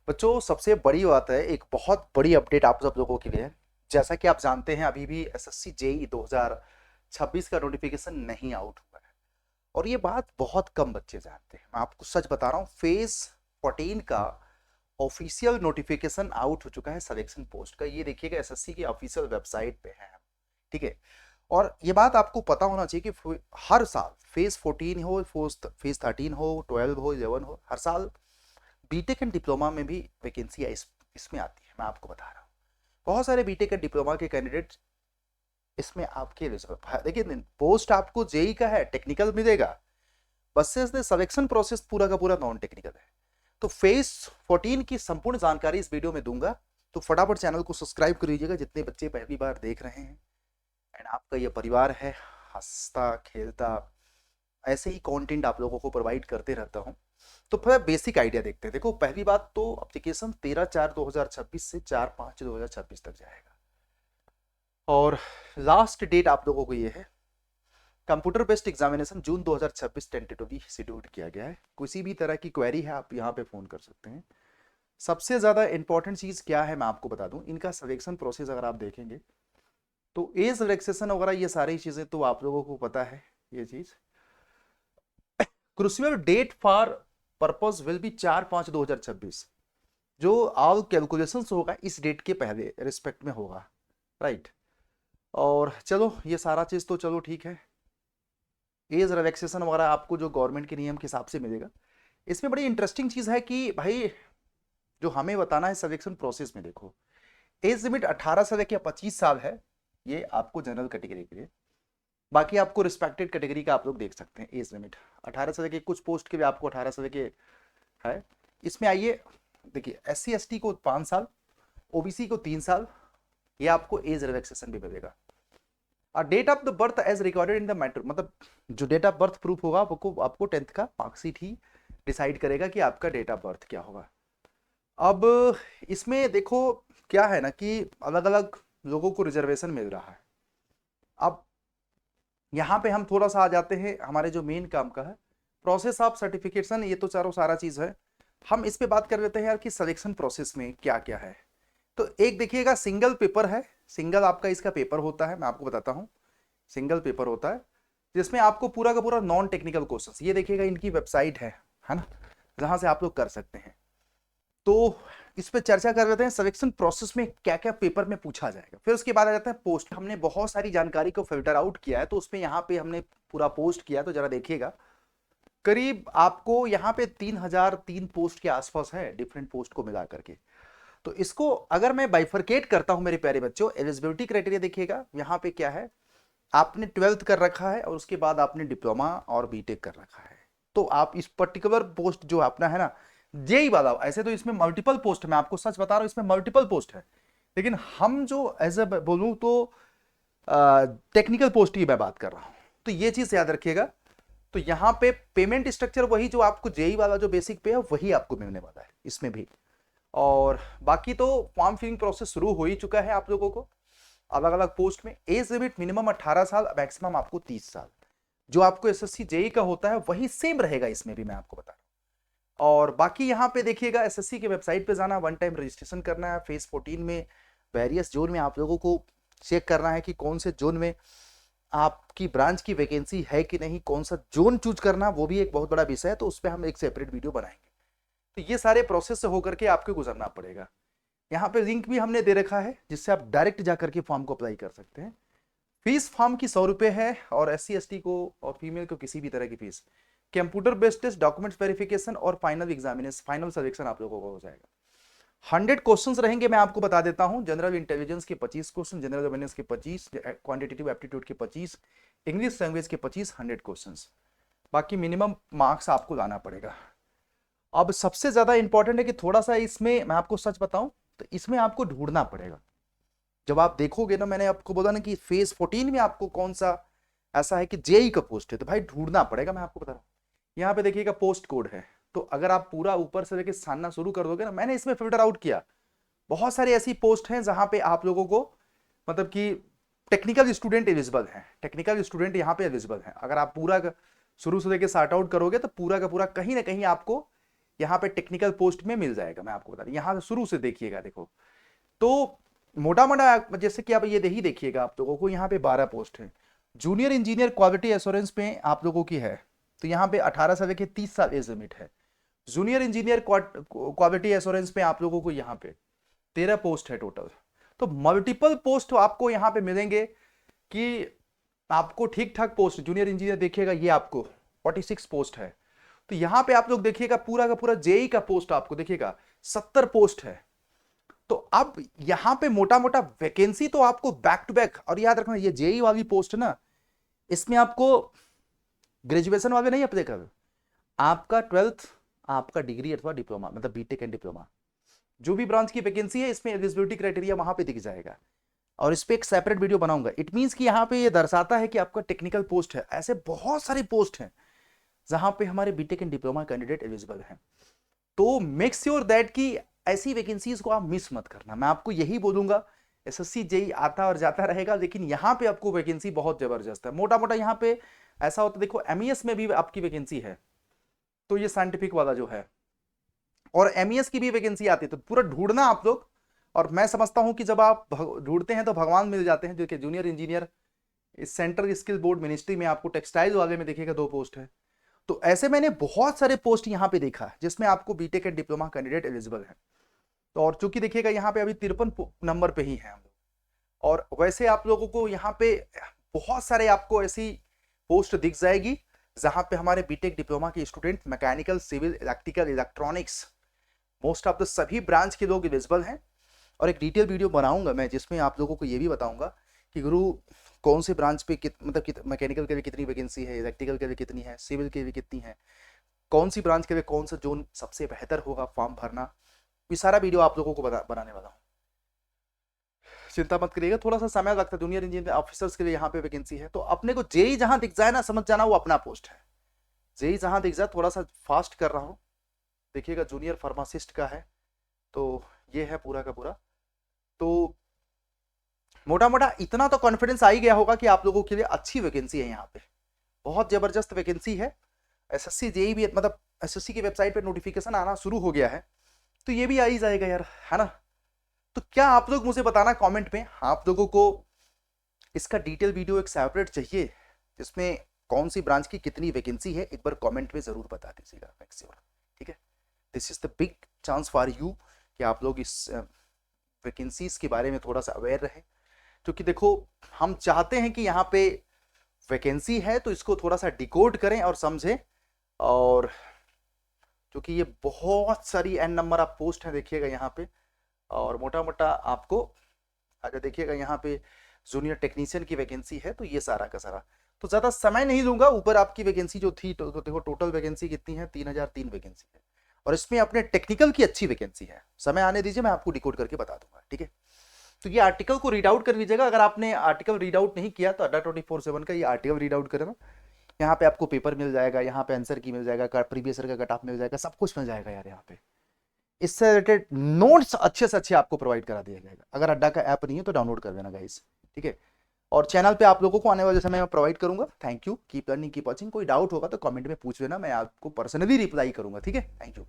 बच्चों सबसे बड़ी बात है, एक बहुत बड़ी अपडेट आप सब लोगों के लिए है। जैसा कि आप जानते हैं, अभी भी एसएससी जेई 2026 का नोटिफिकेशन नहीं आउट हुआ है। और ये बात बहुत कम बच्चे जानते हैं। मैं आपको सच बता रहा हूँ, फेज 14 का ऑफिशियल नोटिफिकेशन आउट हो चुका है सिलेक्शन पोस्ट का। ये देखिएगा, एसएससी की ऑफिशियल वेबसाइट पे है। ठीक है। और ये बात आपको पता होना चाहिए कि हर साल फेज 14 हो, फेज 13 हो, 12 हो, 11 हो, हर साल बीटेक एंड डिप्लोमा में भी वैकेंसी इसमें आती है। मैं आपको बता रहा हूँ, बहुत सारे बीटेक एंड डिप्लोमा के कैंडिडेट इसमें आपके रिजर्व है। लेकिन पोस्ट आपको जेई का है, टेक्निकल मिलेगा। बस से सिलेक्शन प्रोसेस पूरा का पूरा नॉन टेक्निकल है। तो फेज 14 की संपूर्ण जानकारी इस वीडियो में दूंगा। तो फटाफट चैनल को सब्सक्राइब कर लीजिएगा जितने बच्चे पहली बार देख रहे हैं। एंड आपका ये परिवार है, हंसता खेलता ऐसे ही कंटेंट आप लोगों को प्रोवाइड करते रहता हूँ। तो थोड़ा बेसिक आइडिया देखते हैं। देखो, पहली बात तो एप्लीकेशन 13/4/2026 से 4/5/2026 तक जाएगा। और लास्ट डेट आप लोगों को ये है, कंप्यूटर बेस्ड एग्जामिनेशन जून 2026 टेंटेटिवली शेड्यूल किया गया है। किसी भी तरह की क्वेरी है आप यहाँ पे फोन कर सकते हैं। सबसे ज्यादा इंपॉर्टेंट चीज क्या है मैं आपको बता दूं, इनका सिलेक्शन प्रोसेस अगर आप देखेंगे तो एज रिलैक्सेशन वगैरह ये सारी चीजें तो आप लोगों को पता है। ये चीज crucial date for purpose will be 4/5/2026। जो ऑल कैलकुलेशंस होगा इस डेट के पहले रिस्पेक्ट में होगा, राइट। और चलो ये सारा चीज तो चलो ठीक है। एज रिलैक्सेशन वगैरह आपको जो गवर्नमेंट के नियम के हिसाब से मिलेगा। इसमें बड़ी इंटरेस्टिंग चीज है कि भाई जो हमें बताना है सिलेक्शन प्रोसेस में, देखो एज लिमिट 18 से लेकर 25 साल है। ये आपको जनरल कैटेगरी के लिए। बाकी आपको रिस्पेक्टेड कैटेगरी का आप लोग देख सकते हैं। एज लिमिट 18 से लेकर, कुछ पोस्ट के भी आपको 18 से लेके है। इसमें आइए देखिए, SC ST को 5 साल, OBC को 3 साल, ये आपको एज रिलैक्सेशन भी मिलेगा। और date of the birth as recorded in the matter, मतलब जो डेट ऑफ बर्थ प्रूफ होगा आपको 10th का मार्कशीट ही डिसाइड करेगा कि आपका डेट ऑफ बर्थ क्या होगा। अब इसमें देखो क्या है ना कि अलग अलग लोगों को रिजर्वेशन मिल रहा है। अब यहाँ पे हम थोड़ा सा आ जाते हैं हमारे जो मेन काम का है, प्रोसेस ऑफ सर्टिफिकेशन। ये तो चारों सारा चीज है। हम इस पे बात कर लेते हैं यार कि सिलेक्शन प्रोसेस में क्या क्या है। तो एक देखिएगा, सिंगल पेपर है। सिंगल आपका इसका पेपर होता है, मैं आपको बताता हूँ। सिंगल पेपर होता है जिसमें आपको पूरा का पूरा नॉन टेक्निकल क्वेश्चंस, ये देखिएगा इनकी वेबसाइट है ना, जहां से आप लोग कर सकते हैं। तो इस पे चर्चा कर लेते हैं सिलेक्शन प्रोसेस में क्या क्या पेपर में पूछा जाएगा। फिर उसके बाद आ जाता है पोस्ट। हमने बहुत सारी जानकारी को फिल्टर आउट किया है, तो उसमें यहाँ पे हमने पूरा पोस्ट किया, तो जरा देखिएगा। करीब आपको यहाँ पे 3003 पोस्ट के आसपास है, डिफरेंट पोस्ट को मिला करके। तो इसको अगर मैं बाइफरकेट करता हूं मेरे प्यारे बच्चों, एलिजिबिलिटी क्राइटेरिया देखिएगा यहाँ पे क्या है। आपने 12th कर रखा है और उसके बाद आपने डिप्लोमा और बीटेक कर रखा है, तो आप इस पर्टिकुलर पोस्ट जो अपना है ना, जेई वाला, ऐसे तो इसमें मल्टीपल पोस्ट है, मैं आपको सच बता रहा हूं इसमें मल्टीपल पोस्ट है। लेकिन हम जो एज ए बोलूं तो टेक्निकल पोस्ट की मैं बात कर रहा हूं। तो ये चीज याद रखिएगा। तो यहाँ पे पेमेंट स्ट्रक्चर वही जो आपको जेई वाला जो बेसिक पे है वही आपको मिलने वाला है इसमें भी। और बाकी तो फॉर्म फिलिंग प्रोसेस शुरू हो ही चुका है आप लोगों को अलग अलग पोस्ट में। एज लिमिट मिनिमम 18 साल, मैक्सिमम आपको 30 साल। जो आपको एसएससी जेई का होता है वही सेम रहेगा इसमें भी, मैं आपको बता रहा हूं। और बाकी यहाँ पे देखिएगा, एसएससी के वेबसाइट पे जाना, वन टाइम रजिस्ट्रेशन करना है। फेज 14 में वेरियस जोन में आप लोगों को चेक करना है कि कौन से जोन में आपकी ब्रांच की वैकेंसी है कि नहीं, कौन सा जोन चूज करना, वो भी एक बहुत बड़ा विषय है। तो उस पर हम एक सेपरेट वीडियो बनाएंगे। तो ये सारे प्रोसेस से होकर के आपको गुजरना पड़ेगा। यहाँ पे लिंक भी हमने दे रखा है जिससे आप डायरेक्ट जाकर के फॉर्म को अप्लाई कर सकते हैं। फीस फॉर्म की 100 रुपये है, और SC ST को और फीमेल को किसी भी तरह की फीस। Computer based test, documents verification और फाइनल एग्जामिनेशन, फाइनल सिलेक्शन आप लोगों को हो जाएगा। 100 क्वेश्चंस रहेंगे, मैं आपको बता देता हूं। जनरल इंटेलिजेंस के 25 क्वेश्चन, जनरल अवेयरनेस के 25, क्वांटिटेटिव एप्टीट्यूड के 25, इंग्लिश लैंग्वेज के 25, 100 क्वेश्चंस। बाकी मिनिमम मार्क्स आपको लाना पड़ेगा। अब सबसे ज्यादा इंपॉर्टेंट है कि थोड़ा सा इसमें मैं आपको सच बताऊं तो इसमें आपको ढूंढना पड़ेगा। जब आप देखोगे ना, मैंने आपको बोला ना कि फेज 14 में आपको कौन सा ऐसा है कि जेई का पोस्ट है, तो भाई ढूंढना पड़ेगा। मैं आपको बता रहा हूँ, यहाँ पे देखिएगा पोस्ट कोड है। तो अगर आप पूरा ऊपर से लेके छानना शुरू कर दोगे ना, मैंने इसमें फिल्टर आउट किया। बहुत सारी ऐसी पोस्ट हैं जहां पे आप लोगों को मतलब कि टेक्निकल स्टूडेंट एलिजिबल हैं। टेक्निकल स्टूडेंट यहाँ पे एलिजिबल हैं। अगर आप पूरा शुरू से लेके सॉर्ट आउट करोगे तो पूरा का पूरा कहीं ना कहीं आपको यहाँ पे टेक्निकल पोस्ट में मिल जाएगा। मैं आपको बता रहा हूँ, यहाँ से शुरू से देखिएगा। देखो तो मोटा मोटा जैसे कि आप ये ही देखिएगा, आप लोगों को यहाँ पे 12 पोस्ट है। जूनियर इंजीनियर क्वालिटी एश्योरेंस पे आप लोगों की है, तो यहाँ पे 18 से लेके 30 साल एज लिमिट है। जूनियर इंजीनियर क्वालिटी एश्योरेंस पे आप लोगों को यहाँ पे 13 पोस्ट है टोटल। तो मल्टीपल पोस्ट आपको यहाँ पे मिलेंगे कि आपको ठीक ठाक पोस्ट। जूनियर इंजीनियर देखिएगा ये आपको 46 पोस्ट है। तो यहाँ पे आप लोग देखिएगा पूरा का पूरा जेई का पोस्ट आपको देखिएगा 70 पोस्ट है। तो अब यहाँ पे मोटा मोटा वैकेंसी तो आपको बैक टू बैक। और याद रखना ये जेई वाली पोस्ट है ना, इसमें आपको ग्रेजुएशन वाले नहीं अप्लाई कर, आपका 12th, आपका डिग्री अथवा डिप्लोमा, मतलब बीटेक एंड डिप्लोमा, जो भी ब्रांच की वैकेंसी है इसमें एलिजिबिलिटी क्राइटेरिया वहां पे दिख जाएगा। और इस पे एक सेपरेट वीडियो बनाऊंगा। इट मींस कि यहाँ पे ये दर्शाता है कि आपका टेक्निकल पोस्ट है। ऐसे बहुत सारे पोस्ट हैं जहां पे हमारे B Tech and diploma candidate eligible हैं। तो मेक श्योर दैट कि ऐसी वैकेंसीज को आप मिस मत करना। मैं आपको यही बोलूंगा, एसएससी जेई आता और जाता रहेगा, लेकिन यहाँ पे आपको वैकेंसी बहुत जबरदस्त है। मोटा मोटा यहाँ पे ऐसा होता है, देखो एमईएस में भी आपकी वैकेंसी है, तो ये साइंटिफिक वाला जो है, और एमईएस की भी वैकेंसी आती है। तो पूरा ढूंढना आप लोग। और मैं समझता हूं कि जब आप ढूंढते हैं तो भगवान मिल जाते हैं। देखिए जूनियर इंजीनियर इस सेंट्रल स्किल बोर्ड मिनिस्ट्री में आपको टेक्सटाइल वाले में देखिएगा 2 पोस्ट है। तो ऐसे मैंने बहुत सारे पोस्ट यहाँ पे देखा जिसमें आपको B Tech and diploma candidate eligible है। तो और चूंकि देखिएगा यहाँ पे अभी 53 नंबर पे ही है हम लोग। और वैसे आप लोगों को यहाँ पे बहुत सारे आपको ऐसी पोस्ट दिख जाएगी जहां पे हमारे बीटेक डिप्लोमा के student mechanical, civil, electrical, electronics, most of the सभी ब्रांच के लोग एलिजिबल हैं। और एक डिटेल वीडियो बनाऊंगा मैं जिसमें आप लोगों को ये भी बताऊंगा कि गुरु कौन से ब्रांच पे मतलब मैकेनिकल के लिए कितनी वैकेंसी है, इलेक्ट्रिकल के लिए कितनी है, सिविल के लिए कितनी है, कौन सी ब्रांच के लिए कौन सा जोन सबसे बेहतर होगा फॉर्म भरना। ये सारा वीडियो आप लोगों को बनाने वाला हूँ, चिंता मत करिएगा। थोड़ा सा समय लगता है, जूनियर इंजीनियर ऑफिसर्स के लिए यहाँ पे वैकेंसी है। तो अपने को जेई जहां दिख जाए ना, समझ जाना वो अपना पोस्ट है। जेई जहां दिख जाए, थोड़ा सा फास्ट कर रहा हूँ, देखिएगा जूनियर फार्मासिस्ट का है, तो ये है पूरा का पूरा। तो मोटा मोटा इतना तो कॉन्फिडेंस आ ही गया होगा कि आप लोगों के लिए अच्छी वैकेंसी है। यहाँ पे बहुत जबरदस्त वैकेंसी है। एसएससी जेई भी, मतलब एसएससी की वेबसाइट पे नोटिफिकेशन आना शुरू हो गया है, तो ये भी आ ही जाएगा यार, है ना। तो क्या आप लोग मुझे बताना कमेंट में, आप लोगों को इसका डिटेल वीडियो एक सेपरेट चाहिए जिसमें कौन सी ब्रांच की कितनी वैकेंसी है, एक बार कमेंट में जरूर बता दीजिएगा मैक्सिमम, ठीक है। This is the big chance for you कि आप लोग इस वैकेंसीज के बारे में थोड़ा सा अवेयर रहे। क्योंकि देखो हम चाहते हैं कि यहाँ पे वैकेंसी है तो इसको थोड़ा सा डिकोड करें और समझें। और क्योंकि ये बहुत सारी एन नंबर आप पोस्ट है देखिएगा यहाँ पे, और मोटा मोटा आपको अगर देखिएगा यहाँ पे जूनियर टेक्नीशियन की वैकेंसी है, तो ये सारा का सारा। तो ज्यादा समय नहीं लूंगा, ऊपर आपकी वैकेंसी जो थी, तो देखो टोटल वैकेंसी कितनी है, 3003 वैकेंसी है, और इसमें अपने टेक्निकल की अच्छी वैकेंसी है। समय आने दीजिए, मैं आपको डिकोड करके बता दूंगा, ठीक है। तो ये आर्टिकल को रीड आउट कर लीजिएगा। अगर आपने आर्टिकल रीड आउट नहीं किया तो अड्डा 24/7 का ये आर्टिकल रीड आउट करना। यहाँ पे आपको पेपर मिल जाएगा, यहाँ पे आंसर की मिल जाएगा, प्रीवियस ईयर का कट ऑफ मिल जाएगा, सब कुछ मिल जाएगा यार। यहाँ पे इससे रिलेटेड नोट्स अच्छे से अच्छे आपको प्रोवाइड करा दिया जाएगा। अगर अड्डा का ऐप नहीं है तो डाउनलोड कर देना गाइस, ठीक है। और चैनल पे आप लोगों को आने वाले समय में प्रोवाइड करूंगा। Thank you, keep learning, keep watching. कोई डाउट होगा तो कमेंट में पूछ लेना, मैं आपको पर्सनली रिप्लाई करूंगा, ठीक है। Thank you.